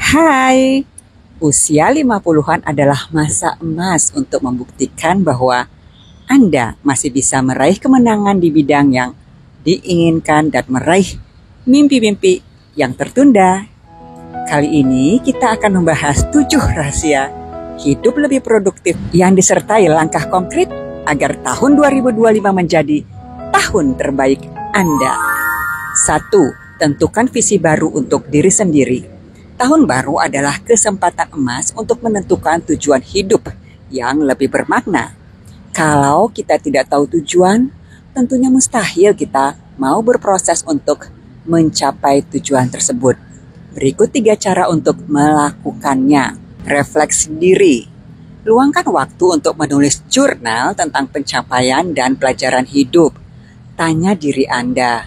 Hai, usia 50-an adalah masa emas untuk membuktikan bahwa Anda masih bisa meraih kemenangan di bidang yang diinginkan dan meraih mimpi-mimpi yang tertunda. Kali ini kita akan membahas 7 rahasia hidup lebih produktif yang disertai langkah konkret agar tahun 2025 menjadi tahun terbaik Anda. 1. Tentukan visi baru untuk diri sendiri. Tahun baru adalah kesempatan emas untuk menentukan tujuan hidup yang lebih bermakna. Kalau kita tidak tahu tujuan, tentunya mustahil kita mau berproses untuk mencapai tujuan tersebut. Berikut 3 cara untuk melakukannya. Refleksi diri. Luangkan waktu untuk menulis jurnal tentang pencapaian dan pelajaran hidup. Tanya diri Anda,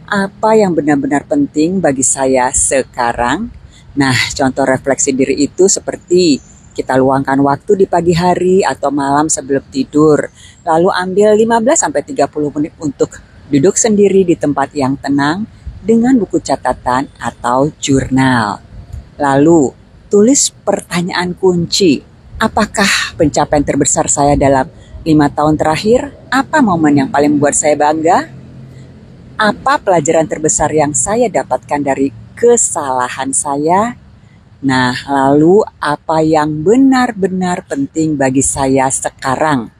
apa yang benar-benar penting bagi saya sekarang? Nah, contoh refleksi diri itu seperti kita luangkan waktu di pagi hari atau malam sebelum tidur. Lalu ambil 15-30 menit untuk duduk sendiri di tempat yang tenang dengan buku catatan atau jurnal. Lalu, tulis pertanyaan kunci. Apakah pencapaian terbesar saya dalam 5 tahun terakhir? Apa momen yang paling membuat saya bangga? Apa pelajaran terbesar yang saya dapatkan dari kesalahan saya? Nah, lalu apa yang benar-benar penting bagi saya sekarang?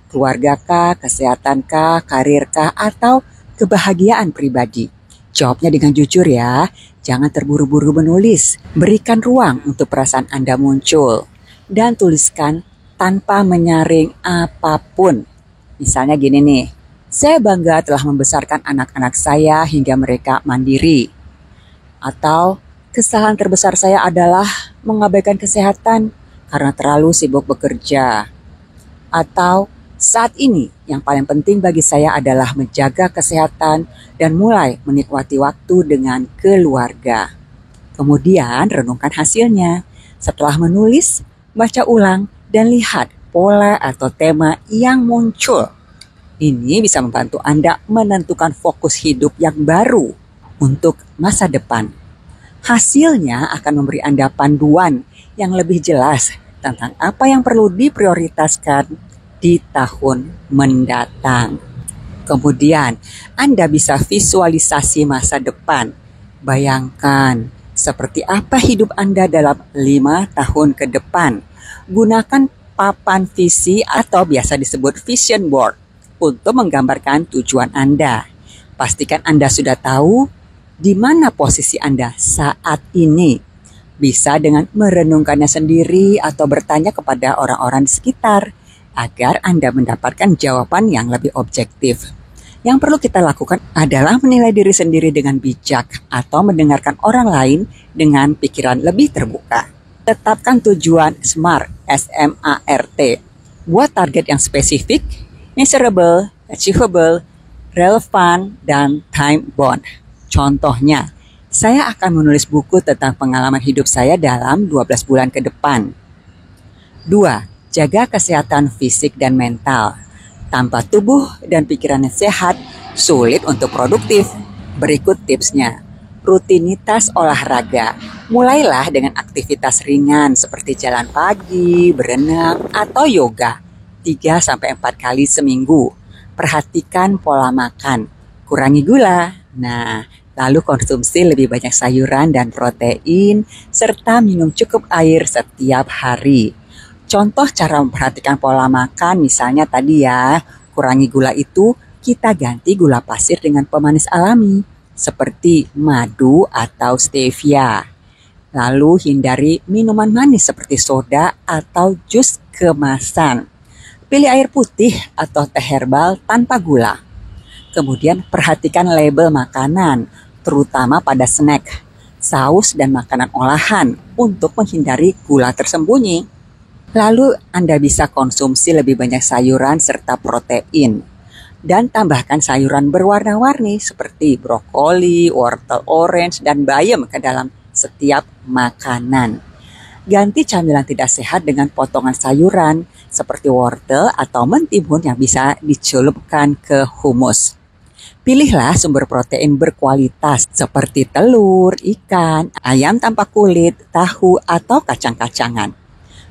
Keluargakah, kesehatankah, karirkah, atau kebahagiaan pribadi? Jawabnya dengan jujur ya, jangan terburu-buru menulis. Berikan ruang untuk perasaan Anda muncul. Dan tuliskan tanpa menyaring apapun. Misalnya gini nih, saya bangga telah membesarkan anak-anak saya hingga mereka mandiri. Atau kesalahan terbesar saya adalah mengabaikan kesehatan karena terlalu sibuk bekerja. Atau saat ini yang paling penting bagi saya adalah menjaga kesehatan dan mulai menikmati waktu dengan keluarga. Kemudian renungkan hasilnya. Setelah menulis, baca ulang dan lihat pola atau tema yang muncul. Ini bisa membantu Anda menentukan fokus hidup yang baru untuk masa depan. Hasilnya akan memberi Anda panduan yang lebih jelas tentang apa yang perlu diprioritaskan di tahun mendatang. Kemudian, Anda bisa visualisasi masa depan. Bayangkan seperti apa hidup Anda dalam 5 tahun ke depan. Gunakan papan visi atau biasa disebut vision board untuk menggambarkan tujuan Anda. Pastikan Anda sudah tahu di mana posisi Anda saat ini. Bisa dengan merenungkannya sendiri atau bertanya kepada orang-orang di sekitar agar Anda mendapatkan jawaban yang lebih objektif. Yang perlu kita lakukan adalah menilai diri sendiri dengan bijak atau mendengarkan orang lain dengan pikiran lebih terbuka. Tetapkan tujuan SMART, S-M-A-R-T. Buat target yang spesifik, measurable, achievable, relevant, dan time-bound. Contohnya, saya akan menulis buku tentang pengalaman hidup saya dalam 12 bulan ke depan. 2. Jaga kesehatan fisik dan mental. Tanpa tubuh dan pikiran yang sehat, sulit untuk produktif. Berikut tipsnya. Rutinitas olahraga. Mulailah dengan aktivitas ringan seperti jalan pagi, berenang, atau yoga 3-4 kali seminggu. Perhatikan pola makan. Kurangi gula. Nah, lalu konsumsi lebih banyak sayuran dan protein, serta minum cukup air setiap hari. Contoh cara memperhatikan pola makan misalnya tadi ya, kurangi gula itu kita ganti gula pasir dengan pemanis alami, seperti madu atau stevia. Lalu hindari minuman manis seperti soda atau jus kemasan. Pilih air putih atau teh herbal tanpa gula. Kemudian perhatikan label makanan, terutama pada snack, saus dan makanan olahan untuk menghindari gula tersembunyi. Lalu Anda bisa konsumsi lebih banyak sayuran serta protein. Dan tambahkan sayuran berwarna-warni seperti brokoli, wortel orange, dan bayam ke dalam setiap makanan. Ganti camilan tidak sehat dengan potongan sayuran seperti wortel atau mentimun yang bisa dicelupkan ke humus. Pilihlah sumber protein berkualitas seperti telur, ikan, ayam tanpa kulit, tahu, atau kacang-kacangan.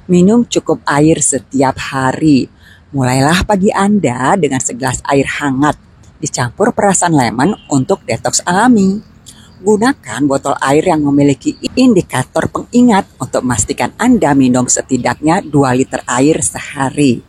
Minum cukup air setiap hari. Mulailah pagi Anda dengan segelas air hangat, dicampur perasan lemon untuk detoks alami. Gunakan botol air yang memiliki indikator pengingat untuk memastikan Anda minum setidaknya 2 liter air sehari.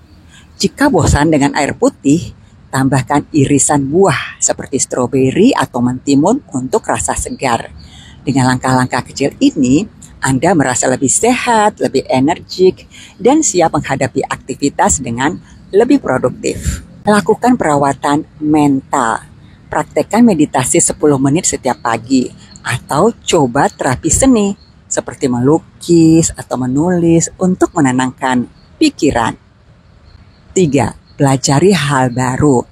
Jika bosan dengan air putih, tambahkan irisan buah seperti stroberi atau mentimun untuk rasa segar. Dengan langkah-langkah kecil ini, Anda merasa lebih sehat, lebih energik, dan siap menghadapi aktivitas dengan lebih produktif. Lakukan perawatan mental. Praktekkan meditasi 10 menit setiap pagi, atau coba terapi seni seperti melukis atau menulis untuk menenangkan pikiran. 3. Pelajari hal baru.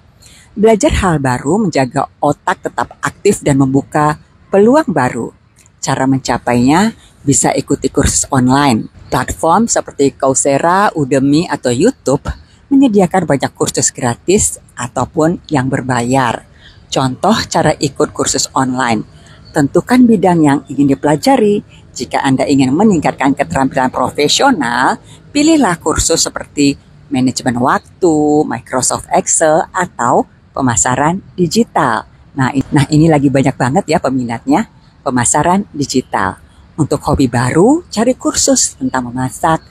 Belajar hal baru menjaga otak tetap aktif dan membuka peluang baru. Cara mencapainya bisa ikuti kursus online. Platform seperti Coursera, Udemy, atau YouTube menyediakan banyak kursus gratis ataupun yang berbayar. Contoh cara ikut kursus online. Tentukan bidang yang ingin dipelajari. Jika Anda ingin meningkatkan keterampilan profesional, pilihlah kursus seperti manajemen waktu, Microsoft Excel, atau pemasaran digital. Nah ini lagi banyak banget ya peminatnya, pemasaran digital. Untuk hobi baru, cari kursus tentang memasak,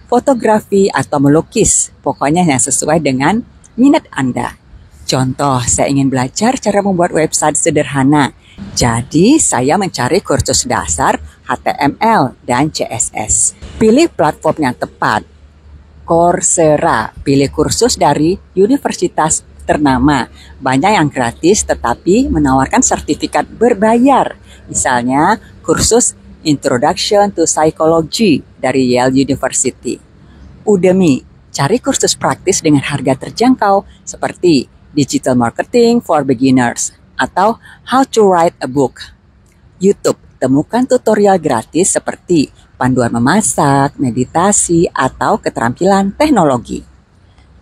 fotografi, atau melukis. Pokoknya yang sesuai dengan minat Anda. Contoh, saya ingin belajar cara membuat website sederhana. Jadi, saya mencari kursus dasar HTML dan CSS. Pilih platform yang tepat. Coursera, pilih kursus dari universitas ternama. Banyak yang gratis tetapi menawarkan sertifikat berbayar. Misalnya kursus Introduction to Psychology dari Yale University. Udemy, cari kursus praktis dengan harga terjangkau seperti Digital Marketing for Beginners atau How to Write a Book. YouTube, temukan tutorial gratis seperti panduan memasak, meditasi, atau keterampilan teknologi.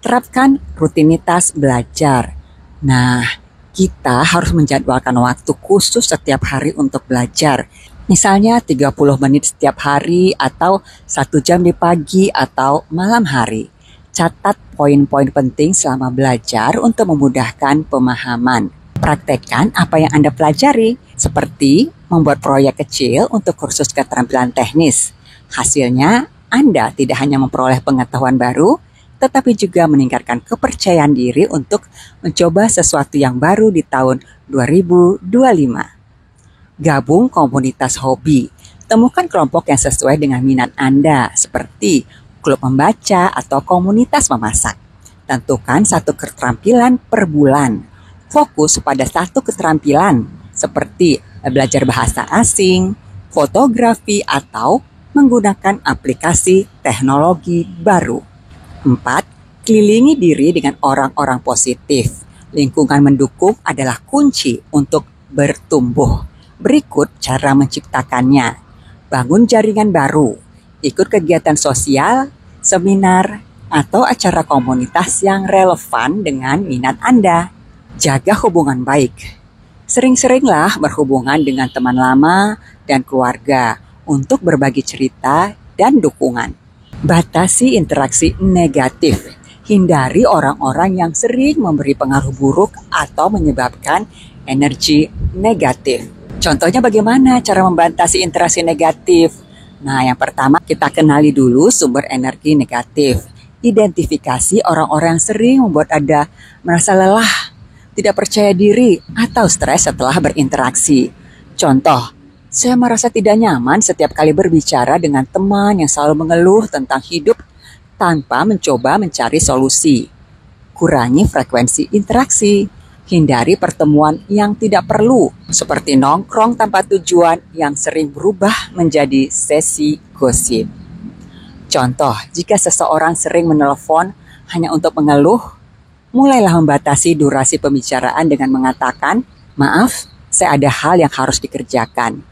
Terapkan rutinitas belajar. Nah, kita harus menjadwalkan waktu khusus setiap hari untuk belajar. Misalnya 30 menit setiap hari atau 1 jam di pagi atau malam hari. Catat poin-poin penting selama belajar untuk memudahkan pemahaman. Praktekkan apa yang Anda pelajari, seperti membuat proyek kecil untuk kursus keterampilan teknis. Hasilnya, Anda tidak hanya memperoleh pengetahuan baru, tetapi juga meningkatkan kepercayaan diri untuk mencoba sesuatu yang baru di tahun 2025. Gabung komunitas hobi. Temukan kelompok yang sesuai dengan minat Anda, seperti klub membaca atau komunitas memasak. Tentukan 1 keterampilan per bulan. Fokus pada 1 keterampilan, seperti belajar bahasa asing, fotografi, atau menggunakan aplikasi teknologi baru. 4. Kelilingi diri dengan orang-orang positif. Lingkungan mendukung adalah kunci untuk bertumbuh. Berikut cara menciptakannya. Bangun jaringan baru. Ikut kegiatan sosial, seminar, atau acara komunitas yang relevan dengan minat Anda. Jaga hubungan baik. Sering-seringlah berhubungan dengan teman lama dan keluarga untuk berbagi cerita dan dukungan. Batasi interaksi negatif. Hindari orang-orang yang sering memberi pengaruh buruk atau menyebabkan energi negatif. Contohnya bagaimana cara membatasi interaksi negatif? Nah, yang pertama kita kenali dulu sumber energi negatif. Identifikasi orang-orang yang sering membuat Anda merasa lelah, tidak percaya diri, atau stres setelah berinteraksi. Contoh, saya merasa tidak nyaman setiap kali berbicara dengan teman yang selalu mengeluh tentang hidup tanpa mencoba mencari solusi. Kurangi frekuensi interaksi. Hindari pertemuan yang tidak perlu, seperti nongkrong tanpa tujuan yang sering berubah menjadi sesi gosip. Contoh, jika seseorang sering menelepon hanya untuk mengeluh, mulailah membatasi durasi pembicaraan dengan mengatakan, "Maaf, saya ada hal yang harus dikerjakan."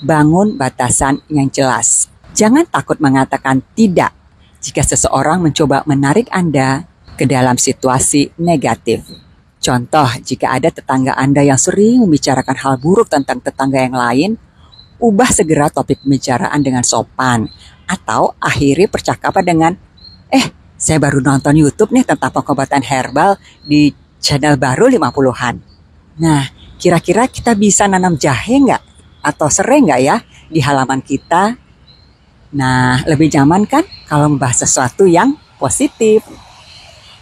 Bangun batasan yang jelas. Jangan takut mengatakan tidak jika seseorang mencoba menarik Anda ke dalam situasi negatif. Contoh, jika ada tetangga Anda yang sering membicarakan hal buruk tentang tetangga yang lain, ubah segera topik pembicaraan dengan sopan. Atau akhiri percakapan dengan, saya baru nonton YouTube nih tentang pengobatan herbal di channel baru 50-an. Nah, kira-kira kita bisa nanam jahe nggak? Atau serai nggak ya di halaman kita? Nah, lebih nyaman kan kalau membahas sesuatu yang positif.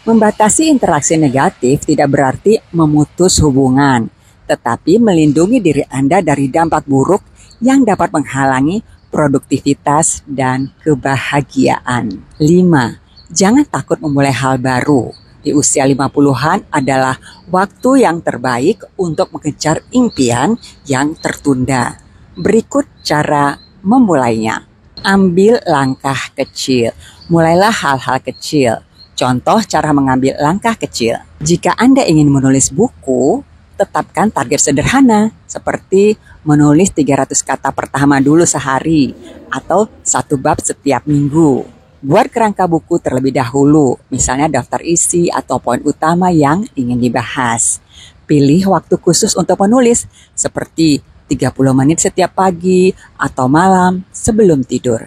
Membatasi interaksi negatif tidak berarti memutus hubungan, tetapi melindungi diri Anda dari dampak buruk yang dapat menghalangi produktivitas dan kebahagiaan. 5. Jangan takut memulai hal baru. Di usia 50-an adalah waktu yang terbaik untuk mengejar impian yang tertunda. Berikut cara memulainya. Ambil langkah kecil. Mulailah hal-hal kecil. Contoh cara mengambil langkah kecil. Jika Anda ingin menulis buku, tetapkan target sederhana seperti menulis 300 kata pertama dulu sehari atau 1 bab setiap minggu. Buat kerangka buku terlebih dahulu, misalnya daftar isi atau poin utama yang ingin dibahas. Pilih waktu khusus untuk menulis seperti 30 menit setiap pagi atau malam sebelum tidur.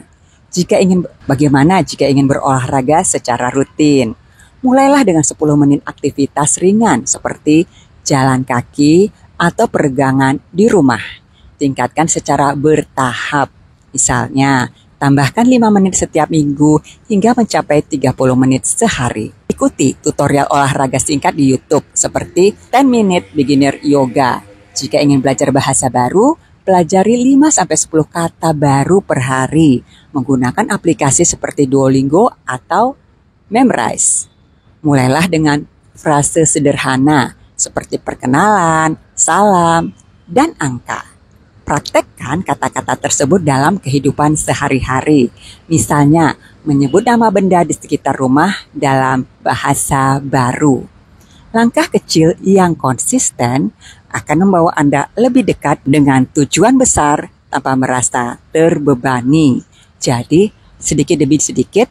Bagaimana jika ingin berolahraga secara rutin? Mulailah dengan 10 menit aktivitas ringan seperti jalan kaki atau peregangan di rumah. Tingkatkan secara bertahap. Misalnya, tambahkan 5 menit setiap minggu hingga mencapai 30 menit sehari. Ikuti tutorial olahraga singkat di YouTube seperti 10 Minute Beginner Yoga. Jika ingin belajar bahasa baru, pelajari 5-10 kata baru per hari menggunakan aplikasi seperti Duolingo atau Memrise. Mulailah dengan frase sederhana seperti perkenalan, salam, dan angka. Praktekkan kata-kata tersebut dalam kehidupan sehari-hari. Misalnya, menyebut nama benda di sekitar rumah dalam bahasa baru. Langkah kecil yang konsisten akan membawa Anda lebih dekat dengan tujuan besar tanpa merasa terbebani. Jadi, sedikit demi sedikit,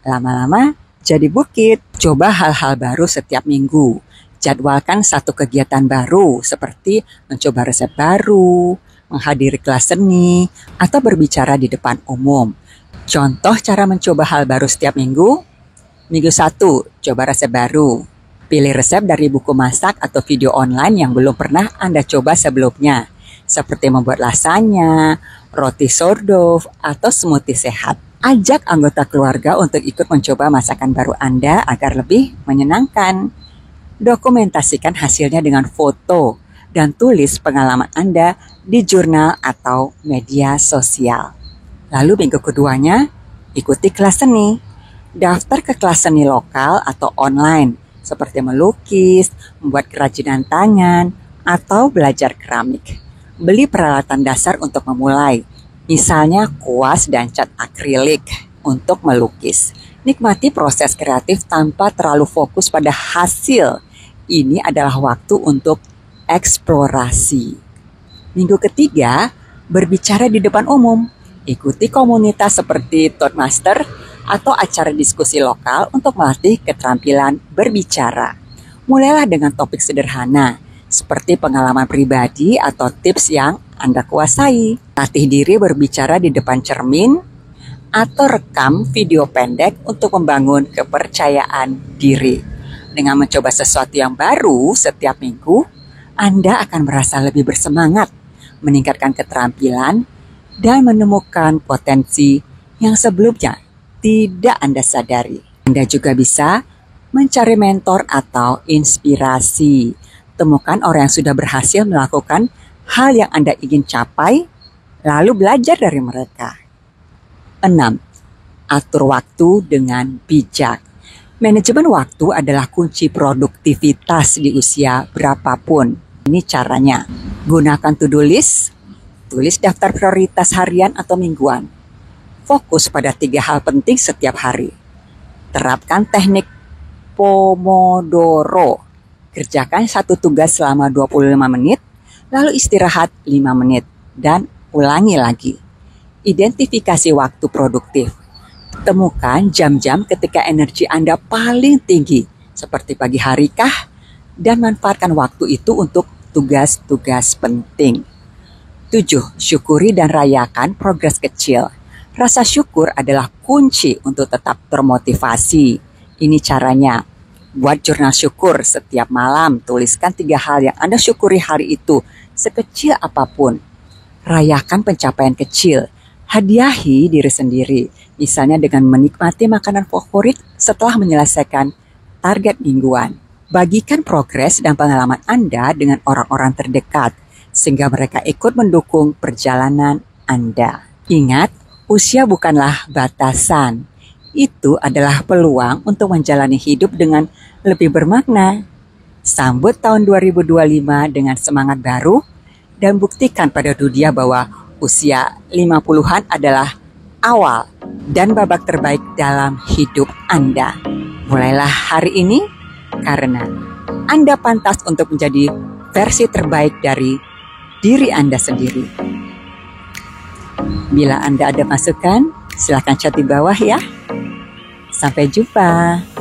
lama-lama jadi bukit. Coba hal-hal baru setiap minggu. Jadwalkan satu kegiatan baru seperti mencoba resep baru, menghadiri kelas seni, atau berbicara di depan umum. Contoh cara mencoba hal baru setiap minggu. Minggu 1, coba resep baru. Pilih resep dari buku masak atau video online yang belum pernah Anda coba sebelumnya, seperti membuat lasagna, roti sourdough, atau smoothie sehat. Ajak anggota keluarga untuk ikut mencoba masakan baru Anda agar lebih menyenangkan. Dokumentasikan hasilnya dengan foto dan tulis pengalaman Anda di jurnal atau media sosial. Lalu minggu keduanya, ikuti kelas seni. Daftar ke kelas seni lokal atau online, seperti melukis, membuat kerajinan tangan, atau belajar keramik. Beli peralatan dasar untuk memulai, misalnya kuas dan cat akrilik untuk melukis. Nikmati proses kreatif tanpa terlalu fokus pada hasil. Ini adalah waktu untuk eksplorasi. Minggu ketiga, berbicara di depan umum. Ikuti komunitas seperti Toastmaster atau acara diskusi lokal untuk melatih keterampilan berbicara. Mulailah dengan topik sederhana, seperti pengalaman pribadi atau tips yang Anda kuasai. Latih diri berbicara di depan cermin, atau rekam video pendek untuk membangun kepercayaan diri. Dengan mencoba sesuatu yang baru setiap minggu, Anda akan merasa lebih bersemangat, meningkatkan keterampilan, dan menemukan potensi yang sebelumnya tidak Anda sadari. Anda juga bisa mencari mentor atau inspirasi. Temukan orang yang sudah berhasil melakukan hal yang Anda ingin capai, lalu belajar dari mereka. 6. Atur waktu dengan bijak. Manajemen waktu adalah kunci produktivitas di usia berapapun. Ini caranya. Gunakan to-do list, tulis daftar prioritas harian atau mingguan. Fokus pada 3 hal penting setiap hari. Terapkan teknik Pomodoro. Kerjakan satu tugas selama 25 menit, lalu istirahat 5 menit, dan ulangi lagi. Identifikasi waktu produktif. Temukan jam-jam ketika energi Anda paling tinggi, seperti pagi hari kah, dan manfaatkan waktu itu untuk tugas-tugas penting. 7. Syukuri dan rayakan progres kecil. Rasa syukur adalah kunci untuk tetap termotivasi. Ini caranya. Buat jurnal syukur setiap malam. Tuliskan 3 hal yang Anda syukuri hari itu, sekecil apapun. Rayakan pencapaian kecil. Hadiahi diri sendiri, misalnya dengan menikmati makanan favorit setelah menyelesaikan target mingguan. Bagikan progres dan pengalaman Anda dengan orang-orang terdekat, sehingga mereka ikut mendukung perjalanan Anda. Ingat, usia bukanlah batasan. Itu adalah peluang untuk menjalani hidup dengan lebih bermakna. Sambut tahun 2025 dengan semangat baru dan buktikan pada dunia bahwa usia 50-an adalah awal dan babak terbaik dalam hidup Anda. Mulailah hari ini karena Anda pantas untuk menjadi versi terbaik dari diri Anda sendiri. Bila Anda ada masukan, silakan chat di bawah ya. Sampai jumpa.